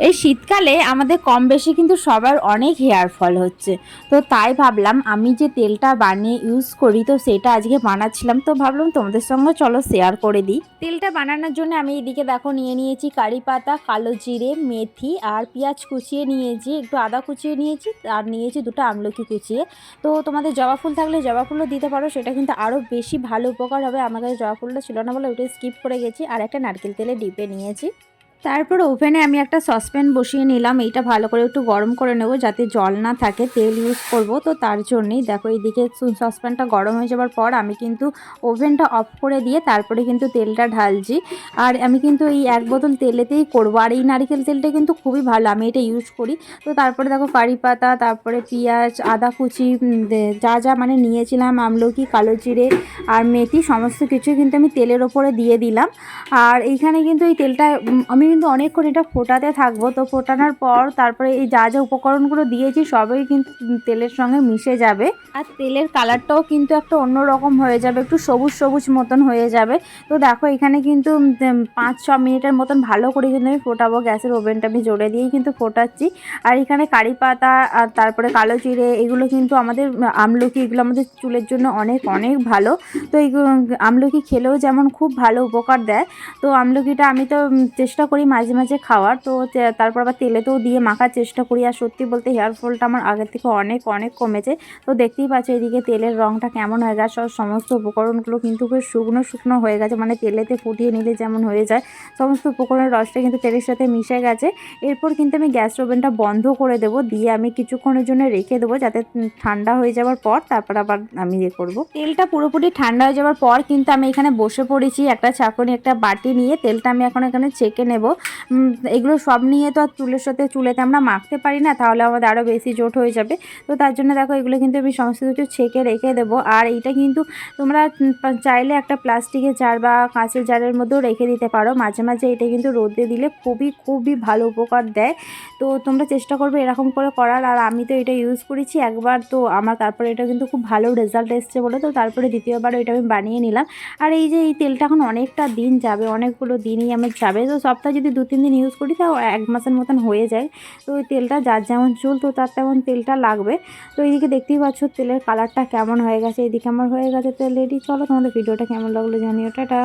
এই শীতকালে আমাদের কম বেশি কিন্তু সবার অনেক হেয়ার ফল হচ্ছে। তো তাই ভাবলাম আমি যে তেলটা বানিয়ে ইউজ করি তো সেটা আজকে বানাচ্ছিলাম, তো ভাবলাম তোমাদের সঙ্গে চলো শেয়ার করে দিই। তেলটা বানানোর জন্য আমি এদিকে দেখো নিয়ে নিয়েছি কারি পাতা, কালো জিরে, মেথি আর পেঁয়াজ কুচিয়ে নিয়েছি, একটু আদা কুচিয়ে নিয়েছি আর নিয়েছি দুটো আমলকি কুচিয়ে। তো তোমাদের জবা ফুল থাকলে জবা ফুলও দিতে পারো, সেটা কিন্তু আরও বেশি ভালো উপকার হবে। আমার কাছে জবা ফুলটা ছিল না বলে ওটা স্কিপ করে গেছি। আর একটা নারকেল তেলে ডিপে নিয়েছি। তারপর ওভেনে আমি একটা সসপ্যান বসিয়ে নিলাম। এইটা ভালো করে একটু গরম করে নেব যাতে জল না থাকে, তেল ইউজ করব তো তার জন্যই। দেখো এইদিকে সসপ্যানটা গরম হয়ে যাওয়ার পর আমি কিন্তু ওভেনটা অফ করে দিয়ে তারপরে কিন্তু তেলটা ঢালছি। আর আমি কিন্তু এই এক বোতল তেলেতেই করবো। আর এই নারকেল তেলটা কিন্তু খুবই ভালো, আমি এটা ইউজ করি। তো তারপরে দেখো কারি পাতা, তারপরে পেঁয়াজ, আদা কুচি, যা যা মানে নিয়েছিলাম, আমলকি, কালো জিরে আর মেথি সমস্ত কিছু কিন্তু আমি তেলের ওপরে দিয়ে দিলাম। আর এইখানে কিন্তু এই তেলটা আমি কিন্তু অনেকক্ষণ এটা ফোটাতে থাকবো। তো ফোটানোর পর তারপরে এই যা যা উপকরণগুলো দিয়েছি সবই কিন্তু তেলের সঙ্গে মিশে যাবে। আর তেলের কালারটাও কিন্তু একটা অন্যরকম হয়ে যাবে, একটু সবুজ সবুজ মতন হয়ে যাবে। তো দেখো এখানে কিন্তু 5-6 মিনিটের মতন ভালো করে কিন্তু আমি ফোটাবো। গ্যাসের ওভেনটা আমি জোরে দিয়েই কিন্তু ফোটাচ্ছি। আর এখানে কারি পাতা আর তারপরে কালো জিরে, এগুলো কিন্তু আমাদের আমলকি, এগুলো আমাদের চুলের জন্য অনেক অনেক ভালো। তো এই আমলকি খেলেও যেমন খুব ভালো উপকার দেয়। তো আমলকিটা আমি তো চেষ্টা করি মাঝে মাঝে খাওয়ার। তো তারপর আবার তেলেতেও দিয়ে মাখার চেষ্টা করি। আর সত্যি বলতে হেয়ার ফলটা আমার আগের থেকে অনেক অনেক কমেছে। তো দেখতেই পাচ্ছ এদিকে তেলের রঙটা কেমন হয়ে গেছে। সমস্ত উপকরণগুলো কিন্তু বেশ শুকনো শুকনো হয়ে গেছে, মানে তেলেতে ফুটিয়ে নিলে যেমন হয়ে যায় সমস্ত উপকরণের রসটা কিন্তু তেলের সাথে মিশে গেছে। এরপর কিন্তু আমি গ্যাস ওভেনটা বন্ধ করে দেবো, দিয়ে আমি কিছুক্ষণের জন্য রেখে দেবো যাতে ঠান্ডা হয়ে যাওয়ার পর তারপর আবার আমি ইয়ে করবো। তেলটা পুরোপুরি ঠান্ডা হয়ে যাওয়ার পর কিন্তু আমি এখানে বসে পড়েছি, একটা চাকনি একটা বাটি নিয়ে তেলটা আমি এখন এখানে ছেঁকে নেব। এগুলো সব নিয়ে তো আর চুলেতে আমরা মাখতে পারি না, তাহলে আমাদের আরও বেশি জোট হয়ে যাবে। তো তার জন্য দেখো এগুলো কিন্তু আমি সমস্ত কিছু ছেঁকে রেখে দেবো। আর এইটা কিন্তু তোমরা চাইলে একটা প্লাস্টিকের জার বা কাঁচের জারের মধ্যেও রেখে দিতে পারো। মাঝে মাঝে এটা কিন্তু রোদে দিলে খুবই খুবই ভালো উপকার দেয়। তো তোমরা চেষ্টা করবে এরকম করে করার। আর আমি তো এটা ইউজ করেছি একবার, তো আমার তারপরে এটা কিন্তু খুব ভালো রেজাল্ট এসছে বলে তো তারপরে দ্বিতীয়বার এটা আমি বানিয়ে নিলাম। আর এই যে এই তেলটা এখন অনেকটা দিন যাবে, অনেকগুলো দিনই আমার যাবে। তো সপ্তাহে যদি 2-3 দিন ইউজ করি তাও 1 মাসের মতন হয়ে যায়। তো ওই তেলটা যার যেমন চুল তো তার তেমন তেলটা লাগবে। তো এইদিকে দেখতেই পাচ্ছ তেলের কালারটা কেমন হয়ে গেছে, এইদিকে আমার হয়ে গেছে তেল রেডি। চলো তোমাদের ভিডিওটা কেমন লাগলো জানিও, টাটা।